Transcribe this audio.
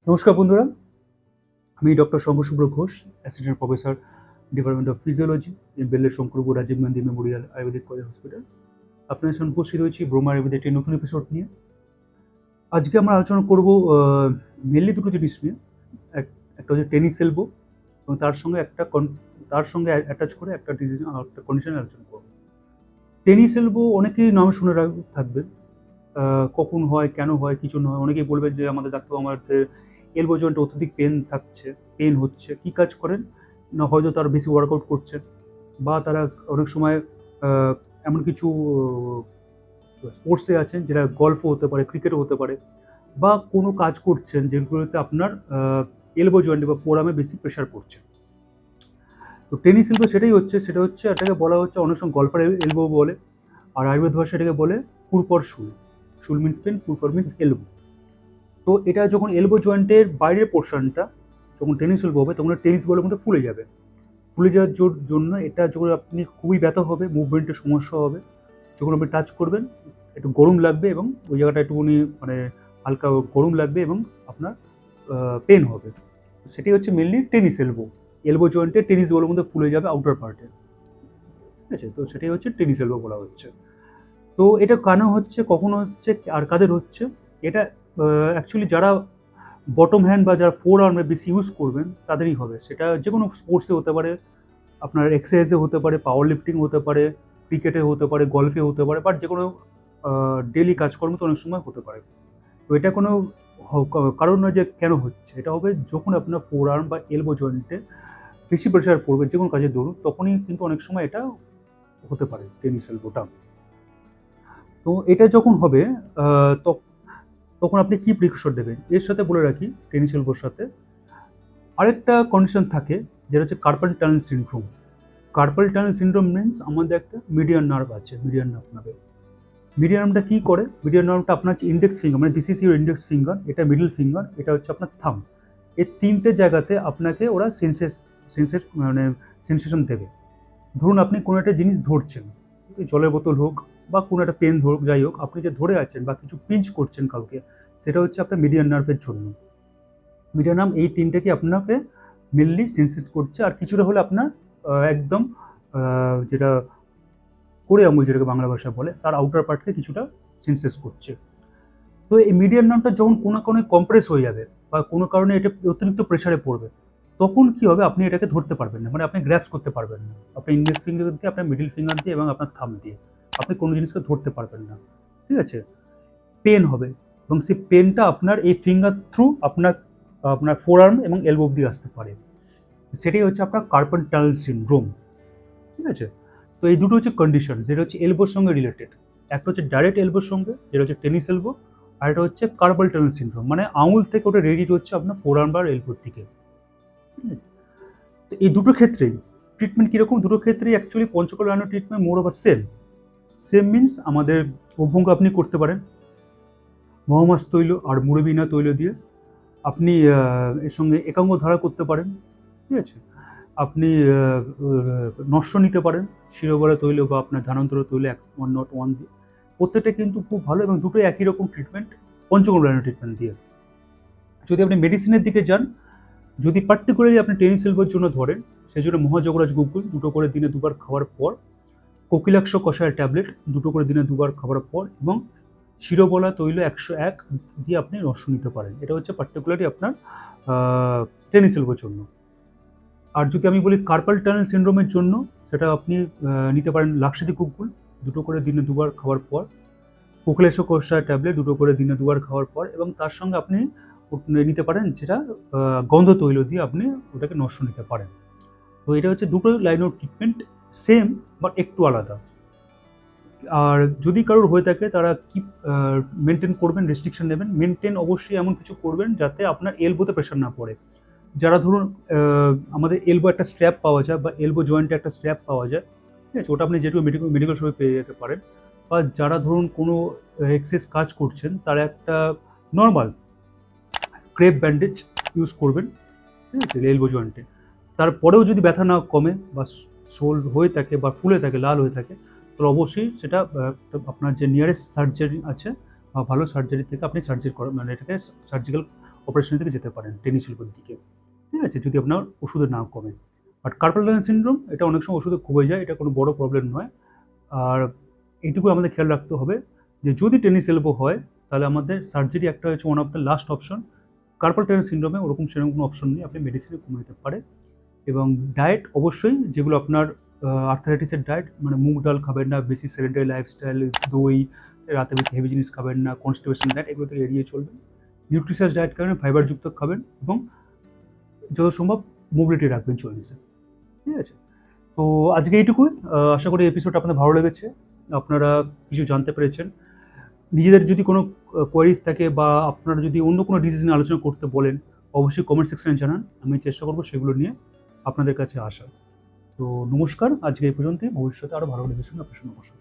নমস্কার বন্ধুরা, আমি doctor Shankar Ghosh, assistant professor, department of physiology, Beller Shankarpur Rajiv Gandhi memorial Ayurvedic college hospital. আপনাদের সামনে উপস্থিত হয়েছি ব্রহ্মা আয়ুর্বেদের একটি নতুন এপিসোড নিয়ে। আজকে আমরা আলোচনা করব মেনলি দুটো জিনিস নিয়ে। একটা হচ্ছে টেনিস এলবো এবং তার সঙ্গে অ্যাটাচ করে একটা ডিজিজ একটা কন্ডিশনে আলোচনা করব। টেনিস এলবো অনেকেই নাম শুনে থাকবেন। কখন হয়, কেন হয়, কি জন্য হয়? অনেকেই বলবেন যে আমাদের ডাক্তারবাবু আমাদের এলবো জয়েন্টে অত্যধিক পেন হচ্ছে। কি কাজ করেন? না হয়তো তারা বেশি ওয়ার্কআউট করছেন বা তারা অনেক সময় আ এমন কিছু স্পোর্টসে আছেন যেটা গলফও হতে পারে, ক্রিকেটও হতে পারে বা কোনো কাজ করছেন যেগুলোতে আপনার এলবো জয়েন্টে বা ফোরামে বেশি প্রেশার পড়ছে। তো টেনিস এলবো সেটা হচ্ছে এটাকে বলা হচ্ছে অনেক সময় গলফার এলবো বলে। আর আয়ুর্বেদ ভাষায় এটাকে বলে পুরপর শুল। শুল মিনস পেন, পুরপর মিনস এলবো। তো এটা যখন এলবো জয়েন্টের বাইরের পোর্শনটা যখন টেনিস এলবো হবে তখন টেনিস বলের মধ্যে ফুলে যাবে। ফুলে যাওয়ার জন্য এটা যখন আপনি খুবই ব্যথা হবে, মুভমেন্টের সমস্যা হবে। যখন আপনি টাচ করবেন একটু গরম লাগবে এবং ওই জায়গাটা একটুখানি মানে হালকা গরম লাগবে এবং আপনার পেন হবে। সেটাই হচ্ছে মেনলি টেনিস এলবো। এলবো জয়েন্টে টেনিস বলের মধ্যে ফুলে যাবে আউটার পার্টে। ঠিক আছে? তো সেটাই হচ্ছে টেনিস এলবো বলা হচ্ছে। তো এটা কেন হচ্ছে, কখন হচ্ছে আর কাদের হচ্ছে? এটা অ্যাকচুয়ালি যারা বটম হ্যান্ড বা যারা ফোর আর্মে বেশি ইউজ করবেন তাদেরই হবে। সেটা যে কোনো স্পোর্টসে হতে পারে, আপনার এক্সারসাইজে হতে পারে, পাওয়ার লিফটিং হতে পারে, ক্রিকেটে হতে পারে, গলফে হতে পারে, বাট যে কোনো ডেইলি কাজকর্মে তো অনেক সময় হতে পারে। তো এটা কোনো কারণ নয় যে কেন হচ্ছে। এটা হবে যখন আপনার ফোর আর্ম বা এলবো জয়েন্টে বেশি প্রেশার পড়বে যে কোনো কাজের দরুন, তখনই কিন্তু অনেক সময় এটা হতে পারে টেনিস এলবোটা। তো এটা যখন হবে আ ত তখন আপনি কি প্রিকশন নেবেন? এর সাথে বলে রাখি টেনিস এলবোর সাথে আরেকটা কন্ডিশন থাকে যেটা হচ্ছে carpal tunnel syndrome. Carpal tunnel syndrome means আমাদের একটা মিডিয়ান নার্ভ আছে, মিডিয়ান নার্ভ নামে। মিডিয়ান নার্ভটা কি করে? মিডিয়ান নার্ভটা আপনার হচ্ছে ইনডেক্স ফিঙ্গার, মানে this is your index finger, এটা মিডল ফিঙ্গার, এটা হচ্ছে আপনার থাম্ব। এই ৩ টে জায়গাতে আপনাকে ওরা মানে সেনসেশন দেবে। ধরুন আপনি কোনো একটা জিনিস ধরছেন, জলের বোতল হোক বা কোনো একটা পেন হোক, যাই হোক, আপনি যে ধরে আছেন বা কিছু পিঞ্চ করছেন কাউকে, সেটা হচ্ছে আপনার মিডিয়ান নার্ভের জন্য। মিডিয়ান নার্ভ এই ৩ টাকে আপনাকে মেইনলি সেনসেট করছে। আর কিছুটা হলে আপনার একদম যেটা কোড়ে আঙুল যেটাকে বাংলা ভাষায় বলে, তার আউটার পার্টকে কিছুটা সেন্সেস করছে। তো এই মিডিয়ান নার্ভটা যখন কোনো কারণে কম্প্রেস হয়ে যাবে বা কোনো কারণে এটা অতিরিক্ত প্রেসারে পড়বে, তখন কি হবে? আপনি এটাকে ধরতে পারবেন না, মানে আপনি গ্র্যাপস করতে পারবেন না। আপনার ইন্ডেক্স ফিঙ্গার দিয়ে, আপনার মিডল ফিঙ্গার দিয়ে এবং আপনার থাম্ব দিয়ে আপনি কোনো জিনিসকে ধরতে পারবেন না। ঠিক আছে? পেন হবে এবং সেই পেনটা আপনার এই ফিঙ্গার থ্রু আপনার আপনার ফোর আর্ম এবং এলবো অব্দি আসতে পারে। সেটাই হচ্ছে আপনার কার্পেল টানেল সিনড্রোম। ঠিক আছে? তো এই দুটো হচ্ছে কন্ডিশন যেটা হচ্ছে এলবোর সঙ্গে রিলেটেড। একটা হচ্ছে ডাইরেক্ট এলবোর সঙ্গে যেটা হচ্ছে টেনিস এলবো, আর একটা হচ্ছে কার্পাল টানেল সিনড্রোম, মানে আঙুল থেকে ওটা রেডিয়েট হচ্ছে আপনার ফোর আর্ম বা এলবোর দিকে। ঠিক আছে? তো এই দুটো ক্ষেত্রেই ট্রিটমেন্ট কিরকম? দুটো ক্ষেত্রেই অ্যাকচুয়ালি পঞ্চকল্যাণ treatment moreover same. Same means আমাদের অভ্যঙ্গ আপনি করতে পারেন মহামাস তৈল আর মুরবিনা তৈল দিয়ে। আপনি এর সঙ্গে একাঙ্গ ধারা করতে পারেন। ঠিক আছে? আপনি নস্য নিতে পারেন শিরোবরা তৈল বা আপনার ধানান্তর তৈল 101 দিয়ে। প্রত্যেকটা কিন্তু খুব ভালো এবং দুটোই একই রকম ট্রিটমেন্ট, পঞ্চকল্যাণ ট্রিটমেন্ট দিয়ে। যদি আপনি মেডিসিনের দিকে যান, যদি পার্টিকুলারলি আপনি টেনিস এলবোর জন্য ধরেন, সেজন্য মহাযোগরাজ গুগ্গল ২ করে দিনে ২ বার খাওয়ার পর, কোকিলাক্ষ কষায়ের ট্যাবলেট ২ করে দিনে ২ বার খাওয়ার পর এবং শিরোবলা তৈল ১০১ দিয়ে আপনি নস্য নিতে পারেন। এটা হচ্ছে পার্টিকুলারলি আপনার টেনিস এলবোর জন্য। আর যদি আমি বলি কার্পাল টানেল সিনড্রোমের জন্য, সেটা আপনি নিতে পারেন লাক্সাদি কুকুল ২ করে দিনে ২ বার খাওয়ার পর, কোকিলেশ্বর কষায় ট্যাবলেট ২ করে দিনে ২ বার খাওয়ার পর এবং তার সঙ্গে আপনি নিতে পারেন যেটা গন্ধ তৈল দিয়ে আপনি ওটাকে নস্য নিতে পারেন। তো এটা হচ্ছে দুটো line of treatment, same but একটু আলাদা। আর যদি কারোর হয়ে থাকে তারা কি মেনটেন করবেন, রেস্ট্রিকশন নেবেন। মেনটেন অবশ্যই এমন কিছু করবেন যাতে আপনার এলবোতে প্রেশার না পড়ে। যারা ধরুন আমাদের এলবো একটা স্ট্র্যাপ পাওয়া যায় বা এলবো জয়েন্টে একটা স্ট্র্যাপ পাওয়া যায়। ঠিক আছে? ওটা আপনি যেটুকু মেডিকেল শপে পেয়ে যেতে পারেন। বা যারা ধরুন কোনো এক্সারসাইজ কাজ করছেন তারা একটা নরমাল ক্রেপ ব্যান্ডেজ ইউজ করবেন। ঠিক আছে? এলবো জয়েন্টে। তারপরেও যদি ব্যথা না কমে বা সোল হয়ে থাকে বা ফুলে থাকে, লাল হয়ে থাকে, তাহলে অবশ্যই সেটা আপনার যে নিয়ারেস্ট সার্জারি আছে বা ভালো সার্জারি থেকে আপনি সার্জারি করা মানে এটাকে সার্জিক্যাল অপারেশনের দিকে যেতে পারেন, টেনিস এলবোর দিকে, ঠিক আছে, যদি আপনার ওষুধে না কমে। বাট কার্পাল টানেল সিনড্রোম এটা অনেক সময় ওষুধে কমে যায়, এটা কোনো বড় প্রবলেম নয়। আর এইটুকু আমাদের খেয়াল রাখতে হবে যে যদি টেনিস এলবো হয় তাহলে আমাদের সার্জারি একটা হচ্ছে one of the last option. Carpal tunnel সিনড্রোমে ওরকম সেরকম কোনো অপশন নেই, আপনি মেডিসিনে কমে যেতে পারে। এবং ডায়েট অবশ্যই যেগুলো আপনার আর্থারাইটিসের ডায়েট, মানে মুগ ডাল খাবেন না, বেশি সেডেন্টারি লাইফস্টাইল, দই, রাতে বেশি হেভি জিনিস খাবেন না, কনস্টিপেশন ডায়েট এগুলো থেকে এড়িয়ে চলবেন। নিউট্রিশিয়াস ডায়েট খাবেন, ফাইবারযুক্ত খাবেন এবং যত সম্ভব মোবিলিটি রাখবেন চল্লিশে, ঠিক আছে। তো আজকে এইটুকুই, আশা করি এপিসোডটা আপনাদের ভালো লেগেছে, আপনারা কিছু জানতে পেরেছেন। নিজেদের যদি কোনো কোয়ারিজ থাকে বা আপনারা যদি অন্য কোনো ডিজিজ নিয়ে আলোচনা করতে বলেন অবশ্যই কমেন্ট সেকশনে জানান, আমি চেষ্টা করবো সেগুলো নিয়ে আপনাদের কাছে আসার। তো নমস্কার, আজকে এই পর্যন্তই, ভবিষ্যতে আরও ভালো ডিসিশন আপনার সঙ্গে বসবো।